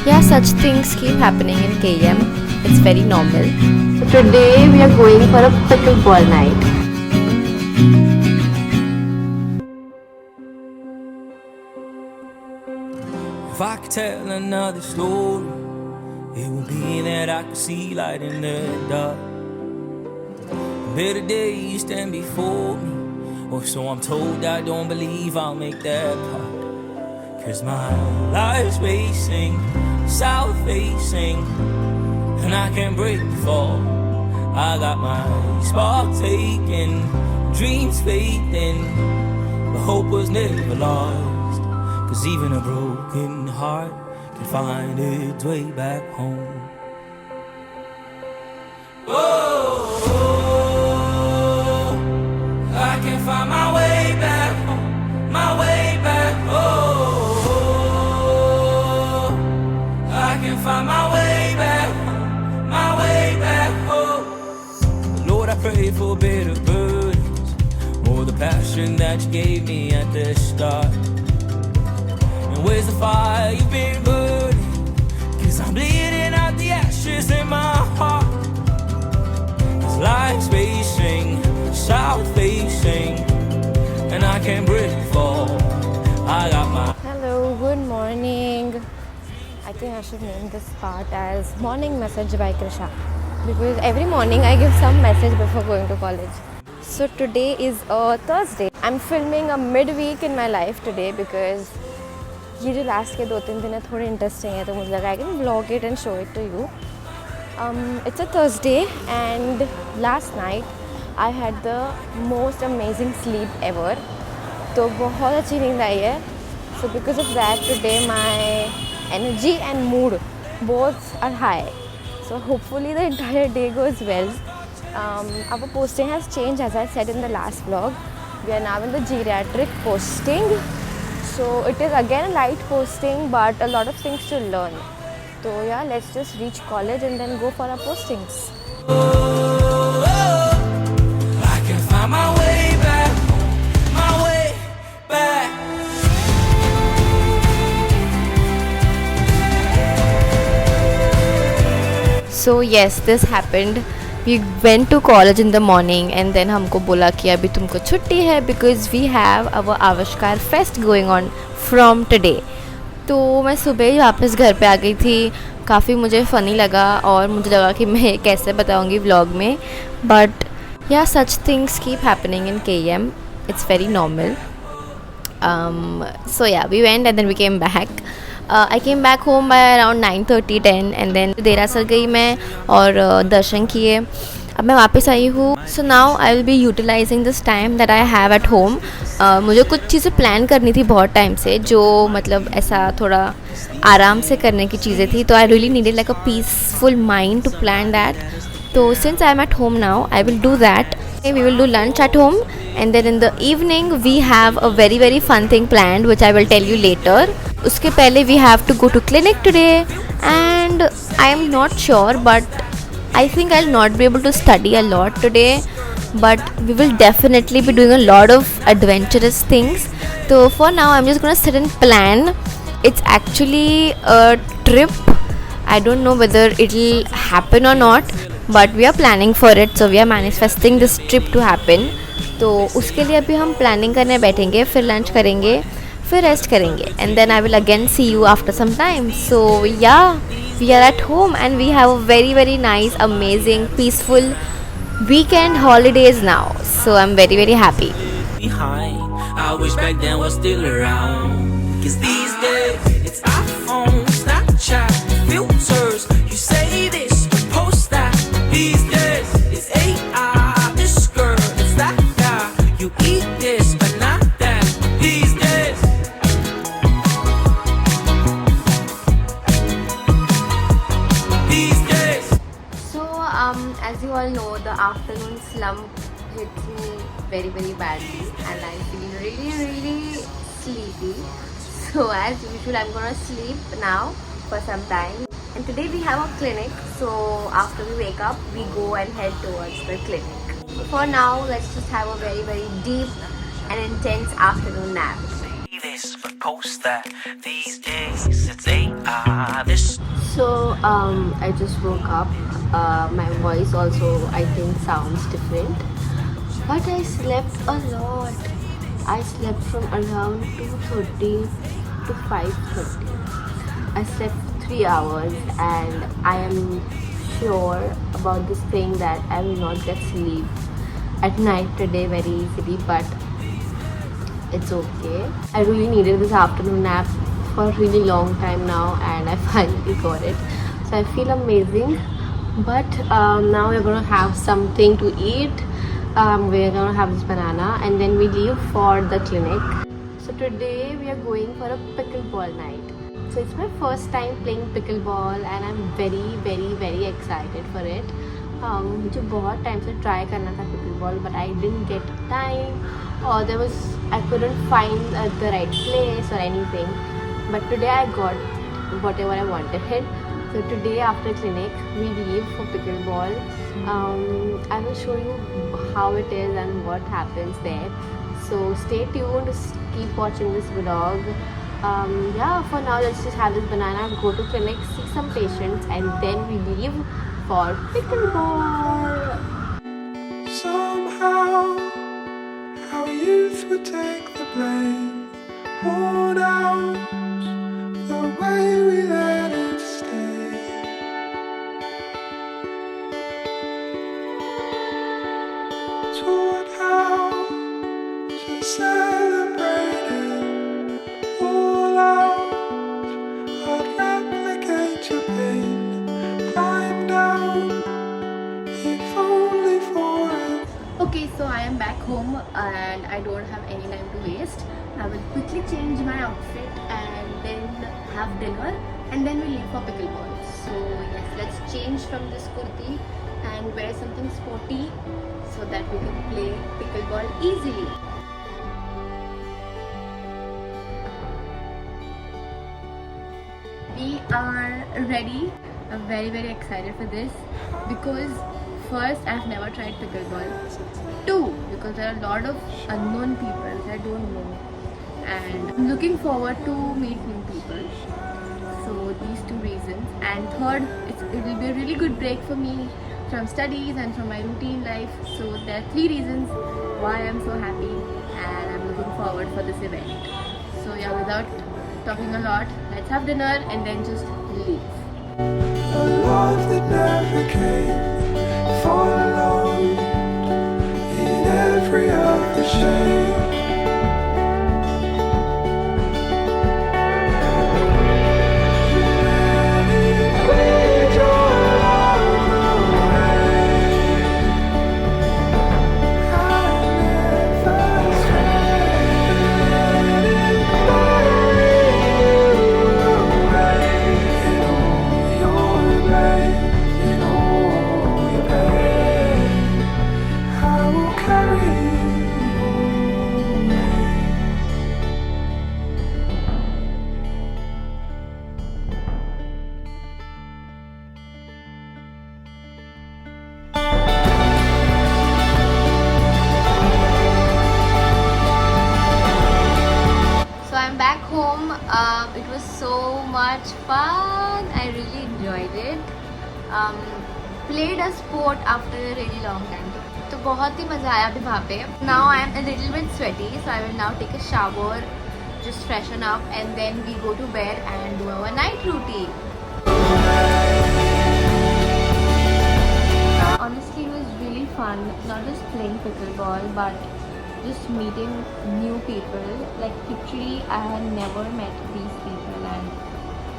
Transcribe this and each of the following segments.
Yeah, such things keep happening in KM. It's very normal. So today we are going for a pickleball night. If I could tell another story, it would be that I could see light in the dark. Better days stand before me, or so I'm told. I don't believe I'll make that part. 'Cause my life's racing, south facing, and I can't break the fall. I got my spark taken, dreams fading, but hope was never lost. 'Cause even a broken heart can find its way back home. Oh, I can find my way back home, my way back home. I can find my way back home, my way back home. Lord, I pray for better burdens, or the passion that you gave me at the start. And where's the fire you've been burning? 'Cause I'm bleeding out the ashes in my heart. 'Cause life's racing, south facing, and I can't break the fall. I got my Hello, good morning. I think I should name this part as Morning Message by Krisha, because every morning I give some message before going to college. So today is a Thursday. I'm filming a midweek in my life today because ये जो last के 2-3 दिन है थोड़े interesting है, तो मुझे लगा I can vlog it and show it to you. It's a Thursday and last night I had the most amazing sleep ever. तो बहुत अच्छी नींद आई है. So because of that today my energy and mood both are high. So hopefully the entire day goes well. Our posting has changed, as I said in the last vlog. We are now in the geriatric posting. So it is again a light posting but a lot of things to learn. So yeah, let's just reach college and then go for our postings. I can find my way back home, my way back. So yes, this happened. We went to college in the morning and then हमको बोला कि अभी तुमको छुट्टी है because we have our Avishkar Fest going on from today. तो मैं सुबह ही वापस घर पे आ गई थी. काफ़ी मुझे फ़नी लगा और मुझे लगा कि मैं कैसे बताऊंगी व्लॉग में. बट या such things keep happening in KM. It's very normal. So yeah, we went and then we came back. I came back home by around 9:30-10 and then देरासर गई मैं और दर्शन किए. अब मैं वापस आई हूँ. So now I will be utilizing this time that I have at home. मुझे कुछ चीज़ें प्लान करनी थी बहुत टाइम से, जो मतलब ऐसा थोड़ा आराम से करने की चीज़ें थी. तो I really needed like a peaceful mind to plan that. तो since I am at home now I will do that. We will do lunch at home and then in the evening we have a very very fun thing planned which I will tell you later. उसके पहले we have to go to clinic today and I am not sure but I think I'll not be able to study a lot today, but we will definitely be doing a lot of adventurous things. So for now I'm just gonna sit and plan. It's actually a trip. I don't know whether it'll happen or not, but we are planning for it. So we are manifesting this trip to happen. तो उसके लिए अभी हम planning करने बैठेंगे, फिर lunch करेंगे, फिर रेस्ट करेंगे and then I will again see you after some time. So yeah, we are at home and we have a very very nice, amazing, peaceful weekend holidays now. So I'm very very happy. Behind, I wish back then was still around. 'Cause these days it's iPhone, Snapchat, filters. You say this, post that. These days it's AI, this girl, it's that guy. You eat this but not that. These days. These days. So as you all know, the afternoon slump hits me very very badly and I feel really really sleepy. So as usual I'm gonna sleep now for some time. And today we have a clinic, so after we wake up we go and head towards the clinic. For now let's just have a very very deep and intense afternoon nap. This but post that. These days it's AI. So I just woke up. My voice also I think sounds different, but I slept a lot. I slept from around 2:30 to 5:30. I slept 3 hours, and I am sure about this thing that I will not get sleep at night today very easily, but it's okay. I really needed this afternoon nap for a really long time now, and I finally got it. So I feel amazing. But now we're gonna have something to eat. We're gonna have this banana, and then we leave for the clinic. So today we are going for a pickleball night. So it's my first time playing pickleball, and I'm very excited for it. मुझे बहुत time से try करना था pickleball, but I didn't get time, or there was I couldn't find the right place or anything. But today I got whatever I wanted. So today after clinic we leave for pickleball. I will show you how it is and what happens there. So stay tuned, keep watching this vlog. Yeah, for now let's just have this banana, go to clinic, see some patients, and then we leave for pickleball. Somehow, our youth would take the blame. Worn out, the way we let it stay. Taught how to celebrate it all out. I'd replicate your pain, climb down, if only for a Okay, so I am back home and I don't have any time to waste. I will quickly change my outfit and then have dinner, and then we leave for pickleball. So yes, let's change from this kurti and wear something sporty so that we can play pickleball easily. We are ready. I'm very excited for this because first, I've never tried pickleball. Two, because there are a lot of unknown people that I don't know, and I'm looking forward to meet new people. So these two reasons, and third, it will be a really good break for me from studies and from my routine life. So there are three reasons why I'm so happy and I'm looking forward for this event. So yeah, without talking a lot, let's have dinner and then just leave. A love that never came, followed in every other shade. When it made your love away, I never strayed. It carried you away in all your pain, in all your pain. I will carry you away. So I'm back home. It was so much fun. I really enjoyed it. Played a sport after a really long time. तो बहुत ही मज़ा आया अभी वहाँ पे. Now I am a little bit sweaty, so I will now take a shower, just freshen up, and then we go to bed and do our night routine. Honestly, it was really fun. Not just playing pickleball, but just meeting new people. Like literally, I had never met these people, and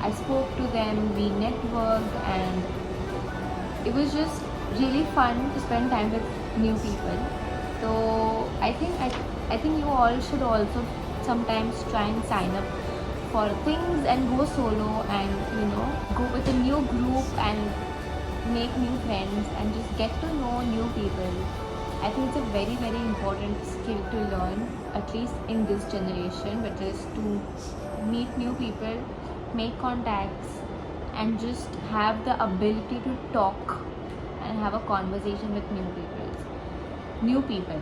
I spoke to them. We networked, and it was just really fun to spend time with new people. So I think you all should also sometimes try and sign up for things and go solo, and go with a new group and make new friends and just get to know new people. I think it's a very important skill to learn, at least in this generation, which is to meet new people, make contacts, and just have the ability to talk and have a conversation with new people.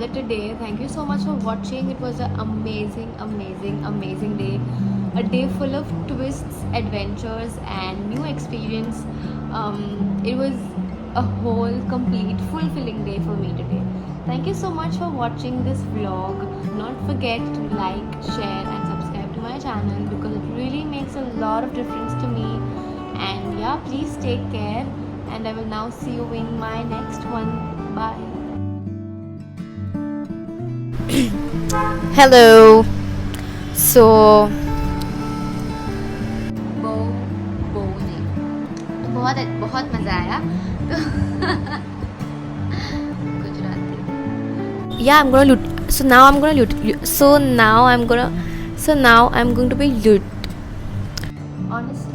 call it a day. Thank you so much for watching. It was an amazing day. A day full of twists, adventures, and new experience. It was a whole, complete, fulfilling day for me today. Thank you so much for watching this vlog. Do not forget to like, share, and subscribe to my channel because it really makes a lot of difference to me. And yeah, please take care. And I will now see you in my next one. Bye. Hello. So बहुत मज़ा आया Gujarati. Yeah, I'm gonna loot. So now I'm going to be loot. Honestly,